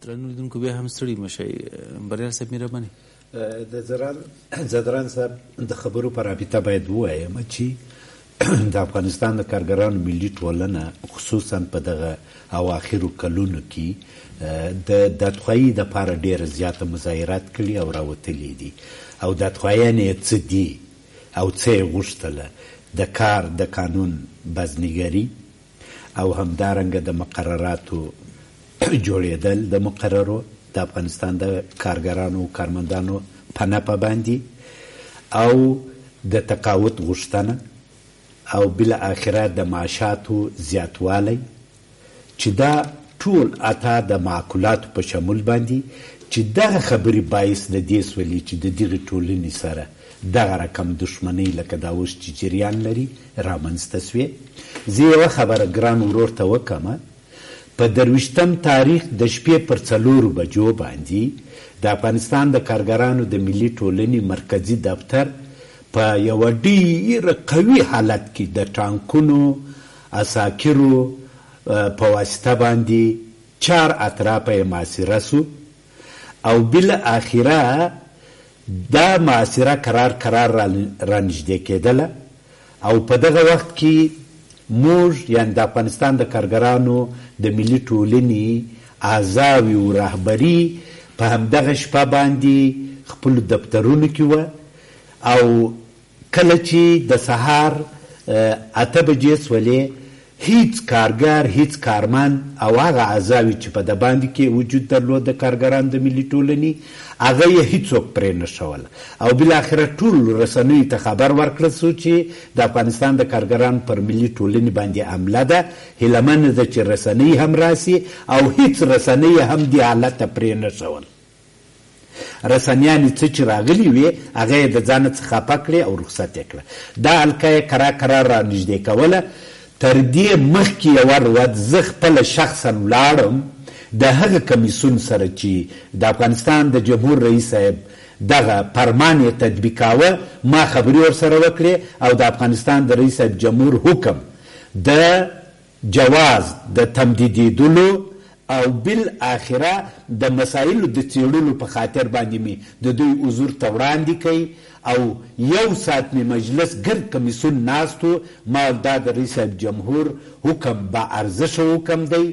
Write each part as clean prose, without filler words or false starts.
درنو لیدونکو بیا هم ستړي مه شئ. بریال صاحب مهرباني. د زدران صاحب د خبرو په رابطه باید ووایم چې د افغانستان د کارګرانو ملي ټولنه خصوصا په دغه اواخرو کلونو کې د دادخواهي دپاره ډېره زیاته مظاهرات کړي او راوتلي دي او دادخواهیانې یې څه دي او څه یې غوښتله د کار د قانون بازنګري او همدارنګه د مقرراتو جوړېدل د مقررو د افغانستان د کارګرانو او کارمندانو په نفع باندې او د تقاعد غوښتنه او بالاخره د معاشاتو زیاتوالی چې دا ټول اته د معقولاتو په شمول باندې چې دغه خبرې باعث د دې سولې چې د دغې ټولنې سره دغه رقم دښمنۍ لکه دا اوس چې جریان لري رامنځته سوې. زه یوه خبره ګران ورور ته وکړم. په 23 تاریخ د شپې پر 4 بجو باندې د افغانستان د کارګرانو د ملي ټولنې مرکزي دفتر په یوه ډېره قوي حالت کې د ټانکونو عساکرو په واسطه باندې 4 اطرافه یې محاصره سو او بالاخره دا محاصره کرار رانږدې کېدله او په دغه وخت کې موږ یعنی د افغانستان د کارګرانو د ملي ټولنې اعضاوي او رهبري په همدغه شپه باندې خپلو دفترونو کې وه او کله چې د سهار 8 بجې سولې هیڅ کارګر هیڅ کارمند او هغه اعضاوي چې په د باندې کې وجود درلود د کارګرانو د ملي ټولنې هغه یې هیڅوک پرې نه شول او بالاخره ټول رسنیو ته خبر ورکړل سو چې د افغانستان د کارګرانو پر ملي ټولنې باندې حمله ده. هیله منه ده چې رسنۍ هم راسي او هیڅ رسنۍ هم دې حالت ته پرې نه شول. رسنیانې څه چې راغلي وې هغه یې د ځانه څخه خفه کړې او رخصت یې کړه. دا حلقه یې کرار رانږدې کوله. تر دې مخکې یوه ورځ زه خپله شخصا ولاړم د هغه کمیسیون سره چې د افغانستان د جمهور رئیس صاحب دغه فرمان یې تطبیقاوه. ما خبرې ورسره وکړې او د افغانستان د رئیس صاحب جمهور حکم د جواز د تمدیدېدلو او بالاخره د مسایلو د څېړلو په خاطر باندې مې د دوی حضور ته وړاندې کوي او 1 ساعت مې مجلس ګرد کمیسیون ناست و. ما دا د رئیس صاحب جمهور حکم با ارزشه حکم دی،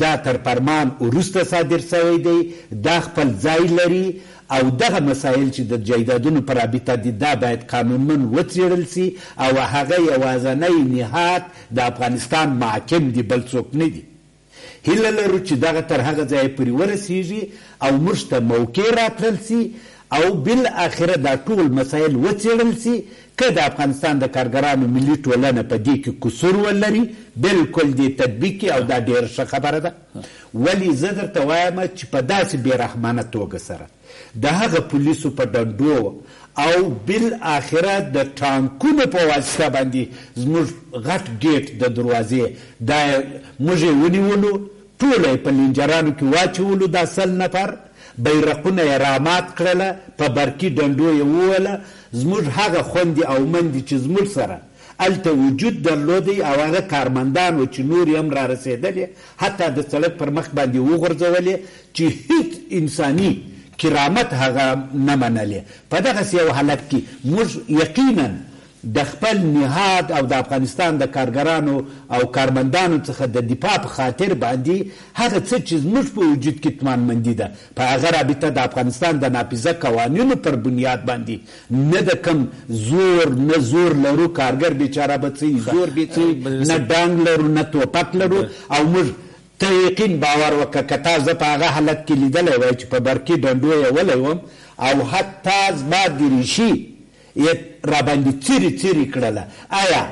دا تر فرمان وروسته صادر شوی دی، دا خپل ځای لري او دغه مسایل چې د جایدادونو په رابطه دي دا باید قانونمن وڅېړل سي او هغه یوازنی نهاد د افغانستان محاکم دي، بل څوک نه دي. هیله لرو چې دغه تر هغه ځایه پورې ورسیږي او موږ ته موقع راتلل سي او بالاخره دا ټول مسایل وڅېړل سي. که د افغانستان د کارګرانو ملي ټولنه په دې کې قصور ولري بالکل دې تطبیق کړي او دا ډېره ښه خبره ده. ولې زه درته وایم چې په داسې بېرحمانه توګه سره د هغه پولیسو په ډنډو او بالاخره د ټانکونو په واسطه باندې زموږ غټ ګیټ د دروازې دا موږ یې ونیولو، ټوله یې په لینجرانو کې واچولو، دا 100 نفر بیرقونه یې رامات کړله، په برقي ډنډو یې ووله. زموږ هغه خوندې او مندې چې زموږ سره هلته وجود درلودی او هغه کارمندان و چې نور یې هم را رسېدلې حتی د سړک پر مخ باندې وغورځولې چې هیڅ انساني کرامت هغه نه منلې. په دغسې یو حالت کې موږ یقینا د خپل نهاد او د افغانستان د کارګرانو او کارمندانو څخه د دفاع په خاطر باندې هغه څه چې زموږ په وجود کې اطمیناندي ده په هغه رابطه د افغانستان د نافذه قوانینو پر بنیاد باندې نه د کم زور نه زور لرو، کارګر بیچاره به څه زور به څه نه ډانګ لرو نه توپک لرو او موږ ته یقین باور وکړه که تا زه په هغه حالت کې لیدلی وای چې په برقي ډنډو یې ولی وم او حتی زما دریشي را باندې څیرې کړله. آیا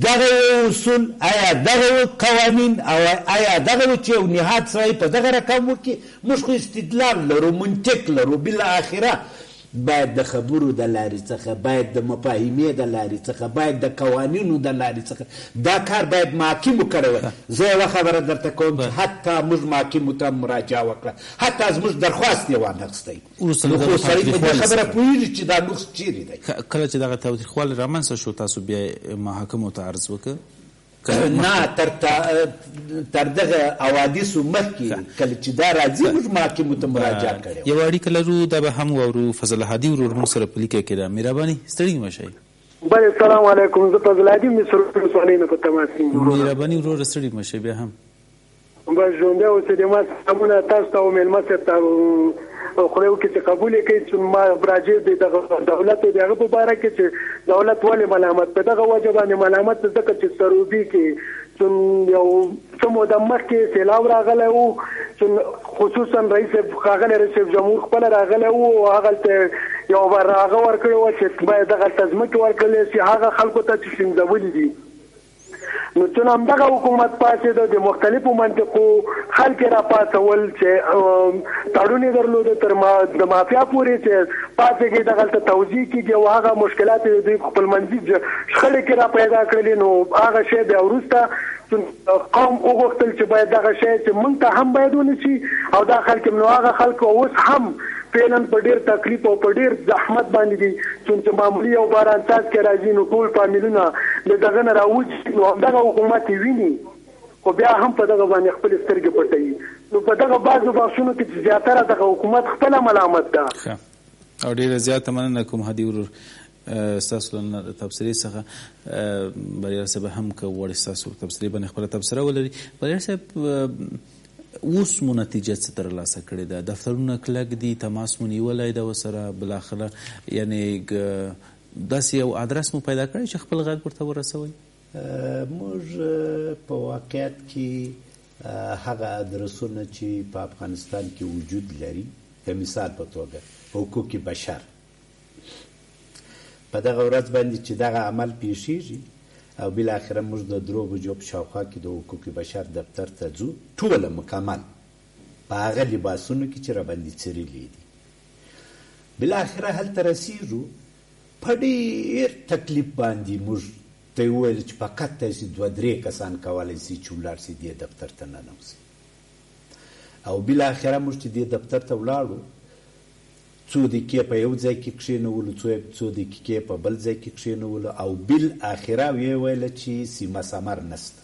دغه اصول، آیا دغه قوانین او آیا دغه چې یو نهاد سړی په دغه رقم وکړي؟ موږ خو استدلال لرو، منطق لرو. بالاخره باید د خبرو د لارې څخه، باید د مفاهمې د لارې څخه، باید د قوانینو د لارې څخه دا کار باید محاکمو کړی وای. زه یوه خبره درته کوم چې حتی موږ محاکمو ته مراجعه وکړه، حتی زموږ درخواست یې وانخیستی. نو خو سړی په دې خبره پوهېږي چې دا نقص چیرې دی. کله چې دغه تاوتریخوالی رامنځته شو تاسو بیا محاکمو ته عرض وکړه؟ نه تر دغه حوادثو مخکې کله چې دا راځي موږ محاکمو ته مراجعه کړې یو اړیکه لرو دا به هم واورو. فضل هادي ورور موږ سره په لیکه کې ده. مهرباني ستړي مه شئ. بله السلام علیکم. زه فضل هادي مصر ولسوالۍ نه په تماس یم. مهرباني ورور ستړي مه شئ. بیا هم بس ژوندی اوسئ. د ما سلامونه تاسو ته او مېلمه صاحب ته خدای وکړي چې قبول یې کړي چې ما راجع دی دغه دولت د هغه په باره کې چې دولت ولې ملامت په دغه وجه باندې ملامت ځکه چې سروبي کې یو څه موده مخکې سیلاب راغلی و چې خصوصا ښاغلی رئیس جمهور خپله راغلی و او هغلته یو بر هغه ورکړی وه چې باید دغلته ځمکې ورکړلی شي هغه خلکو ته چې سیندولي دي. نو چون همدغه حکومت پاسېده د مختلفو منطقو خلک را پاڅول چې تړون یې درلوده تر د مافیا پورې چې پاسېږي دغلته توضیح کېږي او هغه مشکلات یې دوی خپلمنځي شخړې کې را پیدا کړلې. نو هغه شی بیا وروسته قوم وغوښتل چې باید دغه شی چې موږ ته هم باید ونشي او دا خلک نو هغه خلک اوس هم فعلا په ډېر تکلیف او په ډېر زحمت باندې دي چې معمولي او باران څاڅکي راځي نو ټول فامیلونه د دغه نه راوځي نو همدغه حکومت یې ویني خو بیا هم په دغه باندې خپلې سترګې پټوي. نو په دغه بعضو بحثونو کې چې زیاتره دغه حکومت خپله ملامت ده. او ډېره زیاته مننه کوم هادي ورور ستاسو له تبصرې څخه. بریال صاحب هم که غواړي ستاسو تبصرې باندې خپله تبصره ولري. بریال صاحب اوس مو نتیجه څه ترلاسه کړې ده؟ دفترونه کلک دي، تماس مو نیولی ده ورسره، بالاخره یعنې داسې یو ادرس مو پیدا کړی چې خپل غږ ورته ورسوئ؟ موږ په واقعیت کې هغه ادرسونه چې په افغانستان کې وجود لري د مثال په توګه حقوق بشر په دغه ورځ باندې چې دغه عمل پیښیږي او بالاخره موږ د 3 بجو په شاوخوا کې د حقوق بشر دفتر ته ځو ټوله مکمل په هغه لباسونو کې چې راباندې څیرلي دي. بالاخره هلته رسیږو په ډېر تکلیف باندې موږ ته یې وویل چې فقط تاسې 2-3 کسان کولی شي چې ولاړ شي دې دفتر ته ننوځي. او بالاخره موږ چې دې دفتر ته ولاړو څو دقیقې په یو ځای کې کښېنولو څو دقیقې په بل ځای کې کښېنولو او بالاخره ویې ویله چې سیمه ثمر نشته.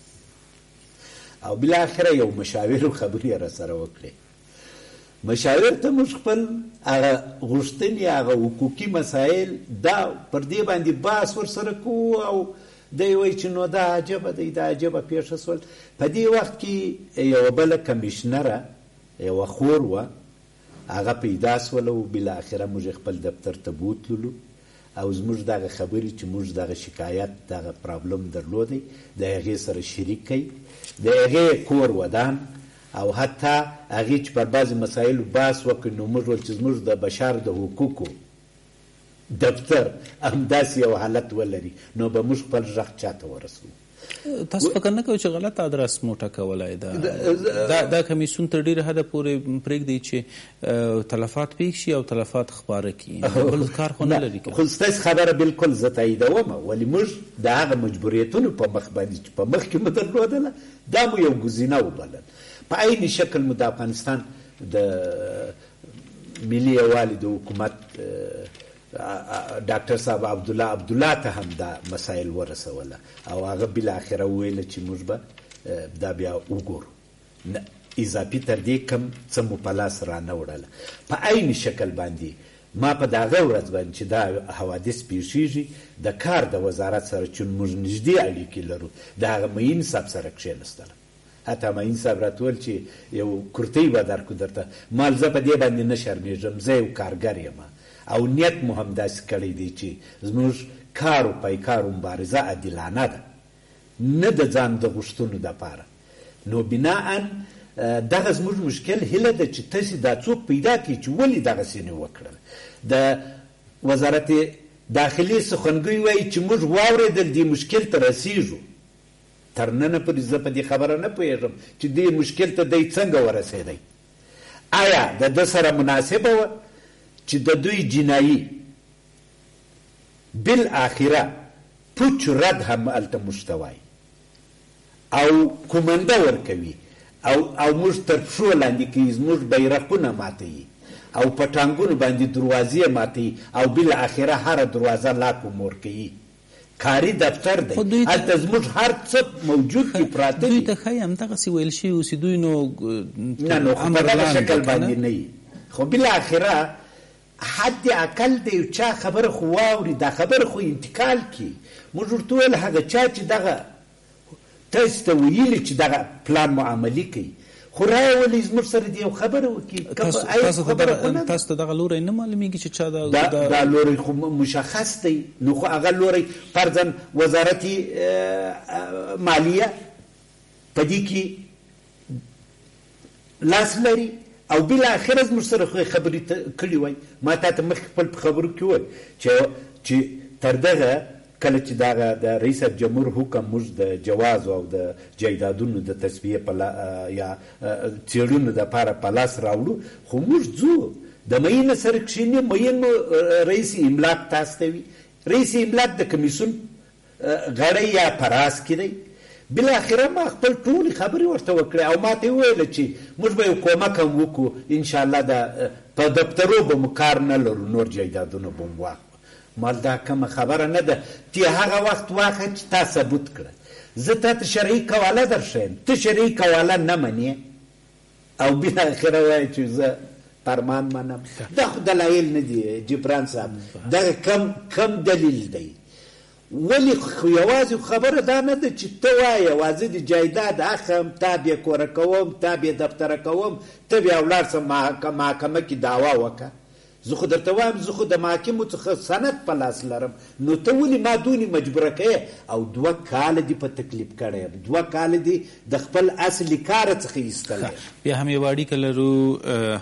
او بالاخره یو مشاور خبرې را سره وکړې. مشاور ته موږ خپل هغه غوښتنې هغه حقوقي مسایل دا پر دې باندې بحث ورسره کوو او دی وایي چې نو دا عجبه دی دا عجبه پیښه سول. په دې وخت کې یوه بله کمیشنره یوه خور وه هغه پیدا سوله او بالاخره موږ خپل دفتر ته بوتللو او زموږ دغه خبرې چې موږ دغه شکایت دغه پرابلم درلودی د هغې سره شریک کړئ. د هغې کور ودان او حتی هغې چې پر بعضې مسایلو بحث وکړي نو موږ ویل چې زموږ د بشر د حقوقو دفتر همداسې یو حالت ولري نو به موږ خپل غږ چاته ورسوو. تاسو فکر نه کوئ چې غلط ادرس مو ټاکولی ده؟ دا کمیسیون تر ډېره حده پورې پرېږدي چې تلفات پېښ شي او تلفات خپاره کړي، بل کار خو نه لري. خو ستاسې خبره بالکل زه تاییدومه، ولې موږ د هغه مجبوریتونو په مخ باندې چې په مخکې مو درلودله دا مو یو ګزینه وبلل. په عین شکل مو د افغانستان د ملي یووالي د حکومت ډاکټر صاحب عبدالله ته هم دا مسایل ورسوله او هغه بالاخره وویله چې موږ به دا بیا وګورو، اضافي تر دې کم څه مو په لاس رانه وړله. په عین شکل باندې ما په دغه ورځ باندې چې دا حوادث پیښیږي د کار د وزارت سره چې موږ نږدې اړیکې لرو د هغه معین صاحب سره کښېنستلم. حتی معین صاحب راته ویل چې یو کرتۍ به درکړو درته. مال زه په دې باندې نه شرمېږم، زه یو کارګر یم او نیت مو هم داسې کړی دی چې زموږ کار و پیکار و مبارزه عادلانه ده، نه د ځان د غوښتنو دپاره. نو بناءً دغه زموږ مشکل هیله ده چې تاسې دا څوک پیدا کړي چې ولې دغسې نه وکړل. د وزارت داخلي سخنګوی وایي چې موږ واورېدل دې مشکل ته رسیږو. تر ننه پورې زه په دې خبره نه پوهېږم چې دې مشکل ته دی څنګه ورسېدی. آیا د ده سره مناسبه وه چې د دوی جنایي بالاخره پوچ رد هم هلته موږ ته وایي او کومنده ورکوي او موږ تر پښو لاندې کوي، زموږ بیرغونه ماتوي او په ټانګونو باندې دروازې ماتوي او بالاخره هره دروازه لاک و مور کوي. کاري دفتر دی هلته زموږ هر څه موجود دي پراته دي دوی ته ښایي همدغسې ویل شوي اوسي دوی نو نه خو په دغه شکل باندې نه وي خو بالاخره حد اقل د یو چا خبره خو واوري دا خبره خو انتقال کړي موږ ورته وویل هغه چا چې دغه تاسو ته ویلي چې دغه پلان مو عملي کوي خو رایه ولې زموږ سره د یو خبره وکړي تاسو ته دغه لوری نه معلومیږي چې چا دا لوری خو مشخص دی نو خو هغه لوری فرضاً وزارت مالیه په دې کې لاس لري او بالاخره زموږ سره خبرې کړي وای ما تا ته مخکې خپل په خبرو کې وویل چې تر دغه کله چې دغه د رئیس جمهور حکم موږ د جواز او د جایدادونو د تصفیې یا څېړنو دپاره په لاس راوړو خو موږ ځو د معین سره کښېني معین رئیس املاک تاسو ته وي رئیس املاک د کمیسیون غړی یا په راس کې دی بالاخره ما خپل ټولې خبرې ورته وکړې او ما ته یې وویله چې موږ به یو کومک هم وکړو انشاءالله په دفترو به مو کار نه لرو نور جایدادونه به مو واخلو مال دا کومه خبره نه ده تی هغه وخت واخه چې تا ثبوت کړه زه تا ته شرعي قواله درښیم ته شرعي قواله نه منې او بالاخره وایي چې زه فرمان منم دا خو دلایل نه دي جبران صاحب دغه کم دلیل دی ولی خو یوازې خبره دا نه ده چې ته وایې یوازې د جایداد اخم تا بیا کوره کوم تا بیا دفتره کوم ته بیا ولاړ سه محکمه کې دعوا وکړه زه خو درته وایم زه خو د محاکمو څخه سند په لاس لرم نو ته ولې ما دونې مجبوره کوې او 2 کاله دې په تکلیف کړی یم 2 کاله دې د خپل اصلي کاره څخه ایستلی بیا هم یو اړیکه لرو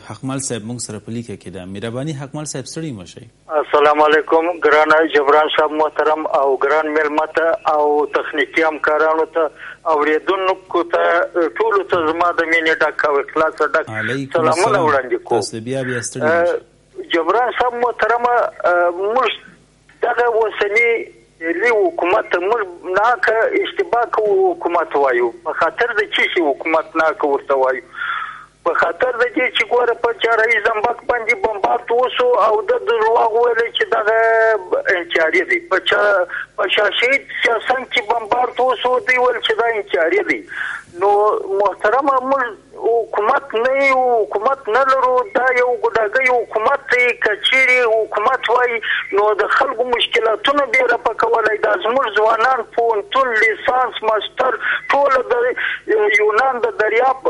حقمل صاحب موږ سره په لیکه کې ده مهرباني حقمل صاحب ستړي مه شئ السلام علیکم ګرانه جبران صاحب محترم او ګران میلمه ته او تخنیکي همکارانو ته اورېدونکو ته ټولو ته زما د مینې ډک او اخلاصه ډک سلامونه وړاندې کوم بیا ستړي جبران صاحب محترمه موږ دغه اوسني حکومت موږ ناکه اشتباه کوو حکومت وایو په خاطر د څه شي حکومت ناکه ورته وایو په خاطر د دې چې ګوره په چارهیي زمبک باندې بمبارد وسو او د دروغ ویل چې دغه انچاري دی په شاشید سیاسن کې بمبارد وسو دی ول چې دا انچاري دی نو محترمه موږ حکومت نه یو حکومت نه لرو دا یو ګډاګی حکومت دی کچيري حکومت وای نو د خلکو مشکلاتونه به را پکولای د زموږ ځوانان پونتون لیسانس ماستر ټول د یونان د دریاب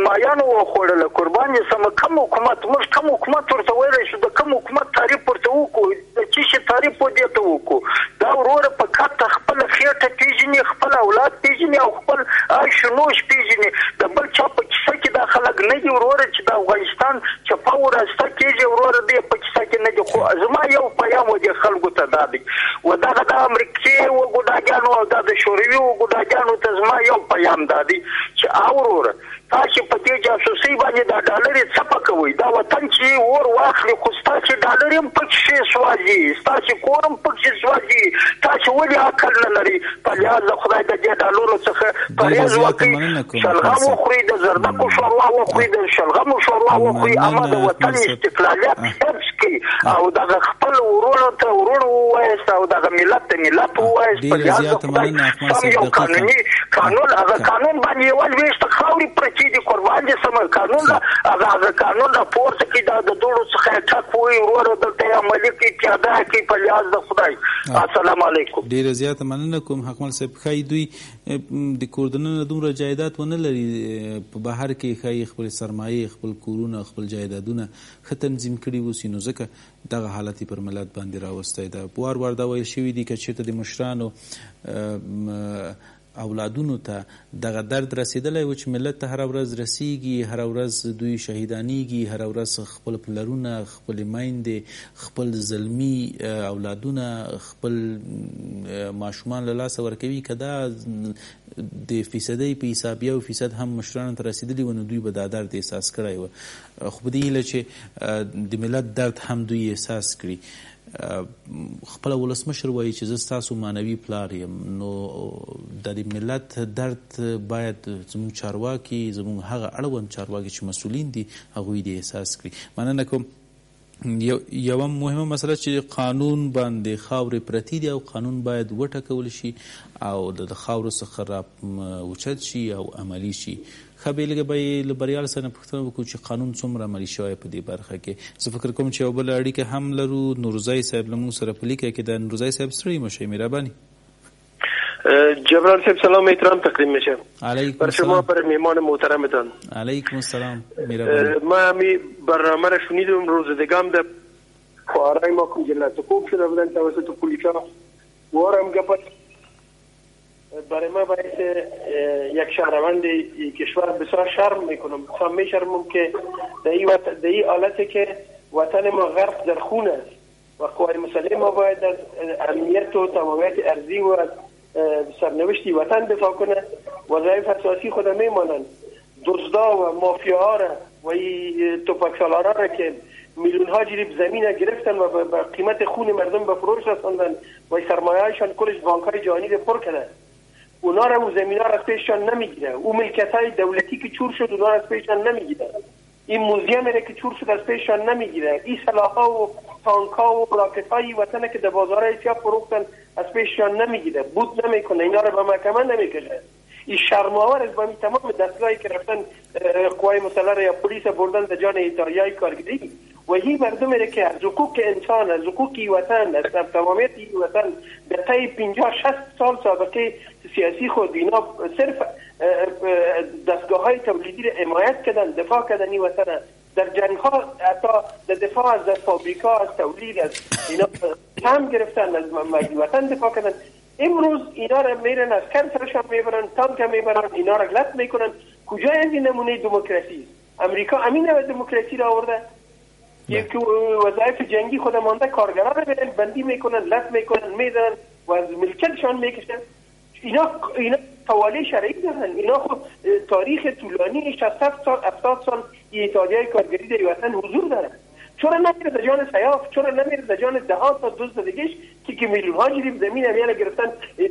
مایانو وخوړل قربان سم کوم حکومت موږ کوم حکومت ورته ویل شو د کوم حکومت تعریف ورته وکړو د چې تعریف ودی ته وکړو دا ورور په کاته خپل خېټه پیژني خپل اولاد پیژني او خپل شنوش پیژني د بل چا په کیسه کې دا خلک نه دي ورور چې د افغانستان چې په ورسته کېږي ورور دې په کیسه کې نه دي خو زما یو پیغام ودی خلکو ته دادی و دا د امریکای او ګډاګانو او د شوروي او ګډاګانو ته زما یو پیغام دادی چې اورور تاسو په دې جاسوسي باندې د ډالر څخه کوي دا وطن چې ور واخلي خو تاسو ډالر هم پکې سوځي تاسو کورم پکې سوځي تاسو ولې عقل نه لري په لحاظ خدای د دې ډالر څخه پرېز وکړي شلغم خوري د زردکو شوروا وخوري د شلغم شوروا وخوري اما د وطن استقلالیت حفظ کړي او د خپل ورونو ته ورونو وایست او د ملت ته ملت وایست په لحاظ خدای یو قانوني قانون هغه قانون باندې ولويست خاوري چې د قربان دي سم قانون هغه قانون د پورته کې د دوړو څخه ټاکوي ورور د عملي کې پیاده کې په لحاظ د خدای السلام علیکم ډیر زیات مننه کوم حکمل صاحب خای دوی د کوردنونو دومره جایداد ونه لري په بهر کې خای خپل سرمایه خپل کورونه خپل جایدادونه ختنظیم کړي وو سينو ځکه دغه حالت پر ملت باندې راوستي دا وار دا ویل شوی دی چې چیرته د مشرانو اولادونو ته دغه درد رسیدلی و چې ملت ته هر ورځ رسیږي هر ورځ دوی شهیدانیږي هر ورځ خپل پلرونه خپل میندې خپل زلمی اولادونه خپل ماشومان له لاسه ورکوي که دا د فیصدۍ په حساب 1% هم مشرانو ته رسیدلی و نو دوی به دا درد احساس کړی و خو په دې هیله چې د ملت درد هم دوی احساس کړي خپل ولسمشر وایي چې زه ستاسو معنوي پلار یم نو د ملت درد باید زموږ چارواکي زموږ هغه اړوند چارواکي چې مسؤلین دي هغوی دې احساس کړي مننه کوم یوه مهمه مسله چې قانون باندې خاورې پرتې دي او قانون باید وټاکول شي او د خاورو څخه را اوچت شي او عملي شي. ښه بېلګه به یې له بریال سره نه پوښتنه وکړو چې قانون څومره عملي شوی په دې برخه کې. زه فکر کوم چې یو بله اړیکه هم لرو. نورزی صاحب له موږ سره په لیکه کې ده. نورزی صاحب ستړي مه شئ، مهرباني. جبران صاحب سلام احترام تقدیم میشه بر شما، بر میهمان محترمتان. علیکم السلام، مهربانی. ما همی برنامه را شنیدم، روز دیگه هم در خواهرای ما کنجلت خوب شده بودن توسط پولیسا. وارم گفت برای ما باید یک شهروند کشور بسیار شرم میکنم، بسیار میشرمم که در این حالتی که وطن ما غرق در خون است و قوای مسلح ما باید از امنیت و تمامیت ارضی و سرنوشتی وطن دفاع کنه. وظایف اساسی خود میمانند. دزدا و مافیاها را و توپکسالارا را که میلیون ها جریب زمین گرفتن و به قیمت خون مردم به فروش رساندن و سرمایه‌هایشان کلش بانک‌های جهانی را پر کردن، اونا را و زمین ها را از پیششان نمیگیره. او ملکیت های دولتی که چور شد اونا را از پیششان نمیگیره. این موزیم را که چور شد از پیششان نمیگیره. این سلاح‌ها و تانک‌ها و راکت‌های وطن که در بازارهای سیاه فروختن از پیششان نمیگیره، بود نمیکنه، اینا را به محکمه نمیکشه. این شرم‌آور است. با این تمام دستگاهی که رفتن قوای مسلح یا پلیس بردن در جان ایتالیای کارگری و این مردم را که از حقوق انسان، از حقوق وطن، از تمامیت وطن در طی 50-60 سال سابقه سیاسی خود اینا صرف دستگاه‌های تولیدی را حمایت کردن، دفاع کردن این وطن. در جنگ‌ها حتی در دفاع از فابریکا، از تولید، از اینا هم گرفتن، از وطن دفاع کردن. امروز اینا را میرن از کنسرشان میبرن، تانک میبرن، اینا را غلط میکنن. کجا از این نمونه دموکراسی؟ امریکا امین دموکراسی را آورده که وظایف جنگی خود مانده کارگران را میرن بندی میکنن، لط میکنن، میدن و از ملکتشان میکشن. اینا توالی شرعی دارن. اینا خود تاریخ طولانی 60 سال 70 سال ایتالیای کارگری در وطن حضور دارن. چرا نمیره در جان سیاف؟ چرا نمیره در جان دهات تا دوست دیگهش که میلیون ها جریب زمین همیانا گرفتن،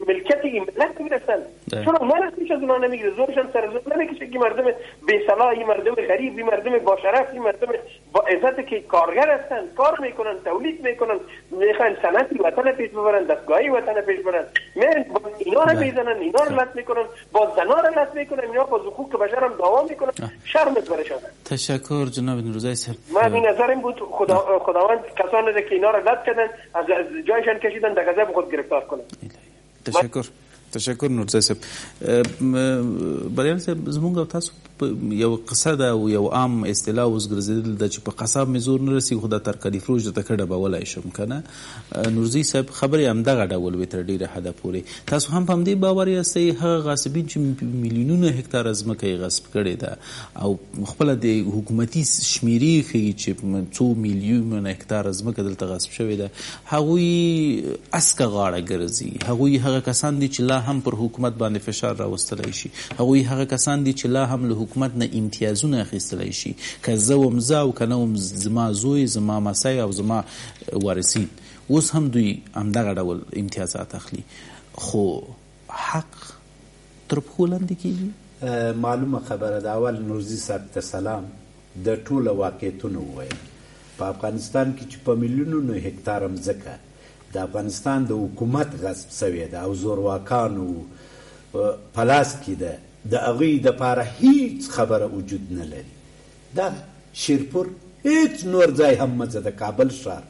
ملکت این ملت میگرفتن؟ چرا اونا رسمیش از اونا نمیگیره؟ زورشان سر زور نمیکشه که مردم بی‌صلاح، این مردم غریب، این مردم با شرف، این مردم با عزت که کارگر هستن، کار میکنن، تولید میکنن، میخوان صنعتی وطن پیش ببرن، دستگاهی وطن پیش ببرن، میرن اینا رو میزنن، اینا رو لط میکنن، با زنا رو لط میکنن، اینا با حقوق بشر هم دعوا میکنن. شرم برشان. تشکر جناب نورزی صاحب. من این نظرم بود خداوند کسانی را که اینا را رد کردن از جایشان کشیدن در غضب خود گرفتار کنن. تشکر نورزی صاحب. بریال صاحب زمونږ او تاسو یو قصه ده او یو عام اصطلاح اوس ګرځېدل ده چې په قصاب مې زور نه رسي خو د ترکاري فروش درته ښه ډبولی شم که نه. نورزي صاحب خبرې همدغه ډول وې تر ډېره حده پورې. تاسو هم په همدې باور یاستئ هغه غاصبین چې میلیونونه هکتاره ځمکه یې غصب کړې ده او خپله د حکومتي شمېرې ښیي چې څو میلیونه هکتاره ځمکه دلته غصب شوې ده، هغوی اسکه غاړه ګرځي. هغوی هغه کسان دي چې لا هم پر حکومت باندې فشار راوستلی شي. هغوی هغه کسان دي چې لا هم له حکومت نه امتیازونه اخیستلی شي، که زه وم زه او که نه وم زما زوی، زما مسی او زما وارثین. اوس هم دوی همدغه ډول امتیازات اخلي، خو حق تر پښو لاندې کېږي. معلومه خبره ده. اول نورزي صاحب ته سلام. د ټوله واقعیتونه وویل. په افغانستان کې چې په میلیونونو هکتاره مځکه د افغانستان د حکومت غصب سوې ده او زورواکانو په لاس کې ده، د هغوی دپاره هیڅ خبره وجود نه لري. دا شیرپور هیڅ نور ځای هم مه ځه، د کابل ښار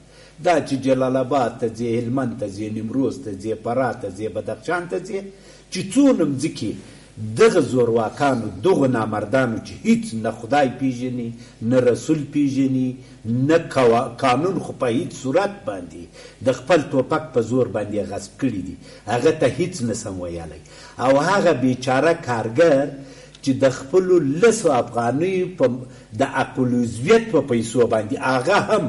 دا چې جلال آباد ته ځې، هلمند ته ځې، نیمروز ته ځې، فراه ته ځې، بدخشان ته ځې، چې څونه مځکې دغه زورواکانو، دغو نامردانو چې هیڅ نه خدای پیژني، نه رسول پیژني، نه قانون خو په هیڅ صورت باندې د خپل توپک په زور باندې غصب کړي دي، هغه ته هیڅ نسم ویلی. او هغه بیچاره کارګر چې د خپلو 10 افغانیو د اقلوزیت په پیسو باندې هغه هم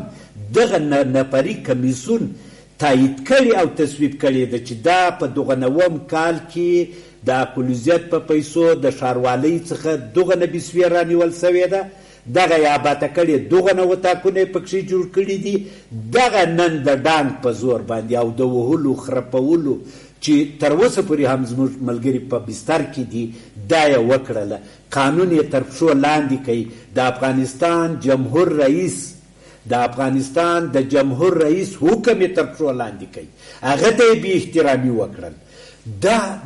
دغه نفري کمیسون تایید کړي او تصویب کړي ده چې دا په دغه 9 کال کې د اقلوزیت په پیسو د ښاروالۍ څخه دغه نه بسوې رانیول سوې ده، دغه یې آباده کړې، دغه نه وطاقونه یې پکښې جوړ کړي دي، دغه نن د ډانګ په زور باندې او د وهلو خرپولو چې تر اوسه پورې هم زموږ ملګري په بستر کې دي، دا یې وکړله. قانون یې تر پښو لاندې کوي. د افغانستان جمهور رئیس د افغانستان د جمهور رئیس حکم یې تر پښو لاندې کوي، هغه ته یې بې احترامي وکړل.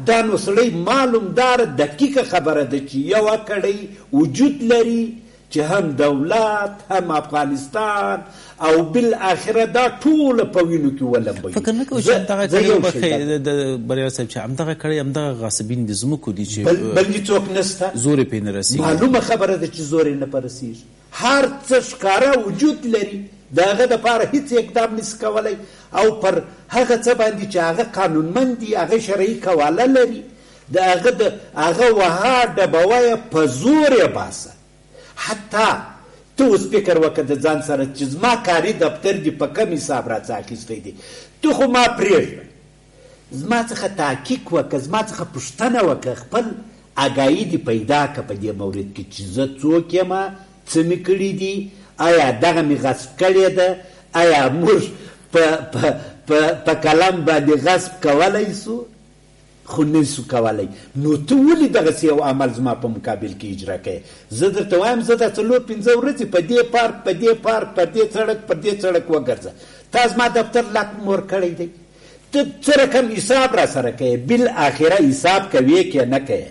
دا نو سړی معلوم داره دقیقه خبره ده چې یوه کړۍ وجود لري چې هم دولت هم افغانستان او بالاخره دا ټوله په وینو کې ولمبوي. فکر نه کوئ چې همدغه کړۍ د بریال صاحب چې همدغه کړۍ همدغه غاصبین د ځمکو دي چې بل هېڅوک نشته، زور یې پرې نه رسېږي. معلومه خبره ده چې زور یې نه په رسېږي. هر څه ښکاره وجود لري، د هغه دپاره هېڅ اقدام نشي کولی او پر هغه څه باندې چې هغه قانونمند دي، هغه شرعي قواله لري، د هغه وها ډبوه یې په زور یې باسه. حتی ته اوس فکر وکړه د ځان سره چې زما کاري دفتر دې په کم حساب راڅه اخیستی دی، ته خو ما پرېږده، زما څخه تحقیق وکړه، زما څخه پوښتنه وکړه، خپل اګاهي دې پیدا کړه په دې مورد کې چې زه څوک یم، څه مې کړي دي، آیا دغه مې غصب کړې ده، آیا موږ په قلم باندې غصب کولی سو؟ خو نسو کولی. نو ته ولې دغسې یو عمل زما په مقابل کې اجرا کوې؟ زه درته وایم زه دا 4-5 ورځې په دې پارک په دې پارک پر دې سړک پر دې سړک وګرځه، تا زما دفتر لاک مور کړی دی، ته څه رقم حساب را سره کوې؟ بالاخره حساب کوې که نه کوې؟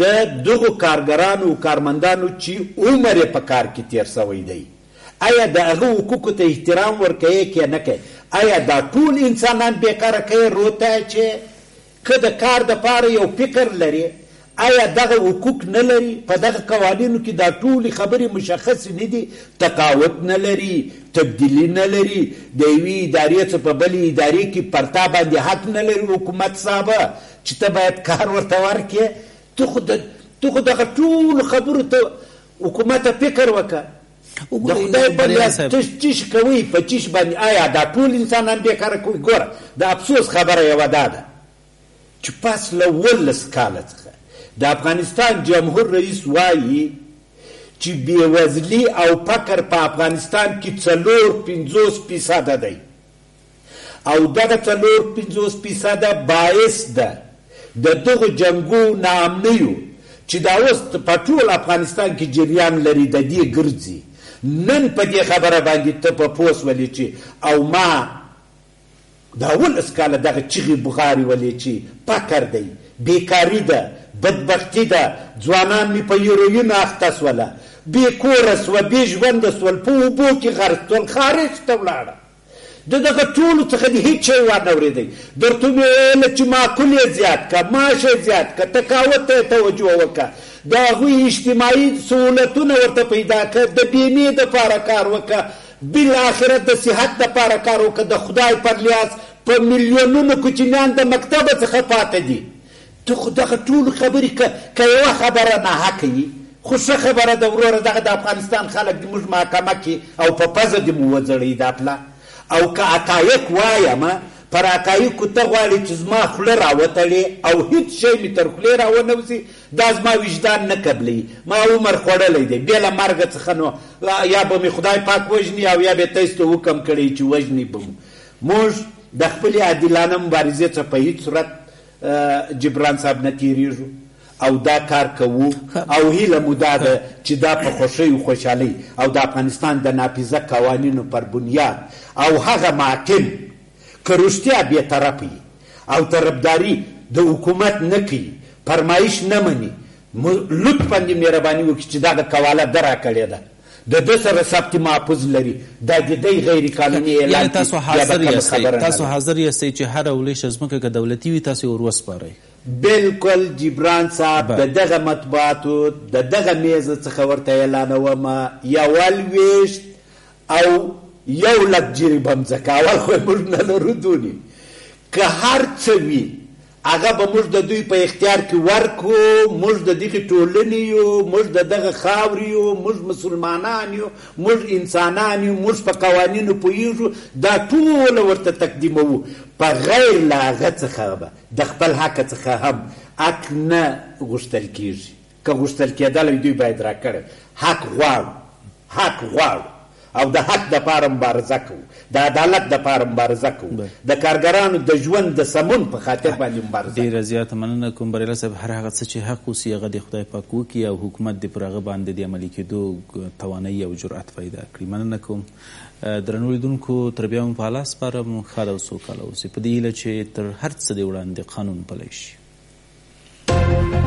د دغو کارګرانو او کارمندانو چې عمر یې په کار کې تیر سوی دی، آیا د هغه حقوقو ته احترام ورکوې که نه کوې؟ آیا دا ټول انسانان بیکاره کوې روته چې که د کار دپاره یو فکر لري، آیا دغه حقوق نه لري؟ په دغه قوانینو کې دا ټولې خبرې مشخصې نه دي، تقاوت نه لري، تبدیلي نه لري، د یوې ادارې څخه په بلې ادارې کې پرتا باندې حق نه لري حکومت صاحبه چې ته باید کار ورته ورکړې. ته خو دغه ټولو خبرو ته حکومت فکر وکړه، د خدای بنده ته چیش کوي په چیش باندې، آیا دا ټول انسانان بیکاره کوي؟ ګوره د افسوس خبره یوه دا ده چې پس له 18 کاله څخه د افغانستان جمهور رئیس وایي چې بېوزلي او فقر په افغانستان کې 4-50% دی او دغه 4-50% باعث ده د دغو جنګو ناامنیو چې دا اوس په ټول افغانستان کې جریان لري د دې ګرځي. نن په دې خبره باندې ته په پوس ولې چې او ما دا 18 کاله دغه چغې بغارې ولې چې فقر دی، بیکاري ده، بدبختي ده، ځوانان مې په هیروین اخته سوله، بې کوره سوه، بې ژونده سول، په اوبو کې غرق سول، خارج ته ولاړه. د دغه ټولو څخه دې هېڅ شی وانه اورېدی. درته مې ویله چې معقول یې زیات که، معاش یې زیات که، تقاوت ته یې توجه وکړه، د هغوی اجتماعي سهولتونه ورته پیدا کړه، د بیمې دپاره کار وکړه، بالاخره د صحت دپاره کار وکړه. د خدای پر لیاس په میلیونونو کوچنیان د مکتبه څخه پاته دي. ته خو دغه ټولو خبرې که یوه خبره ناحقه وي، خو ښه خبره ده وروره، دغه د افغانستان خلک د موږ محکمه کې او په پزه دې مو وځړوي دا پله. او که حقایق وایم، پر حقایقو ته غواړې چې زما خوله راوتړې او هېڅ شی مې تر خولې راونوځي، دا زما وجدان نه قبلوي. ما عمر خوړلی دی، بې له مرګه څخه نو یا به مې خدای پاک وژني او یا به یې تاسو ته حکم کړی چې وژني به مو. موږ د خپلې عادلانه مبارزې څخه په هېڅ صورت جبران صاحب نه تېرېږو او دا کار کوو او هیله مو دا ده چې دا په خوښۍ او خوشحالۍ او د افغانستان د نافذه قوانینو پر بنیاد او هغه محاکم که رښتیا بېطرفه وي او طرفداري د حکومت نه کوي، فرمایش نه مني، لطفا دې مهرباني وکړي چې دا د قواله ده راکړې ده، د ده سره ثبت محفوظ لري، دا د دی غیر قانوني اعلان. یعنې تاسو حاضر یاستئ چې هره ولیشه ځمکه که دولتي وي تاسو یې ور وسپارئ؟ بالکل جبران صاحب، د دغه مطبوعاتو د دغه میزه څخه ورته اعلانومه 21 او 100,000 جریبه مځکه، اول خو موږ نه لرو دونې، که هر څه وي هغه به موږ د دوی په اختیار کې ورکړو. موږ د دغې ټولنې یو، موږ د دغه خاورې یو، موږ مسلمانان یو، موږ انسانان یو، موږ په قوانینو پوهېږو، دا ټوله ورته تقدیموو. په غیر له هغه څخه به د خپل حق څخه هم حق نه غوښتل کېږي. که غوښتل کېدلی دوی باید راکړی. حق غواړو او د حق دپاره مبارزه کوو، د عدالت دپاره مبارزه کوو، د کارګرانو د ژوند د سمون په خاطر باندې مبارزه کوو. ډېره زیاته مننه کوم بریالی صاحب. هر هغه څه چې حق اوسي هغه د خدای پاک وکړي او حکومت دې پر هغه باندې د عملي کېدو توانایي او جرأت پیدا کړي. مننه کوم. درنو لیدونکو تر بیا مو په الله سپارم، ښاد او سوکاله اوسئ په دې هیله چې تر هر څه د وړاندې قانون پلی شي.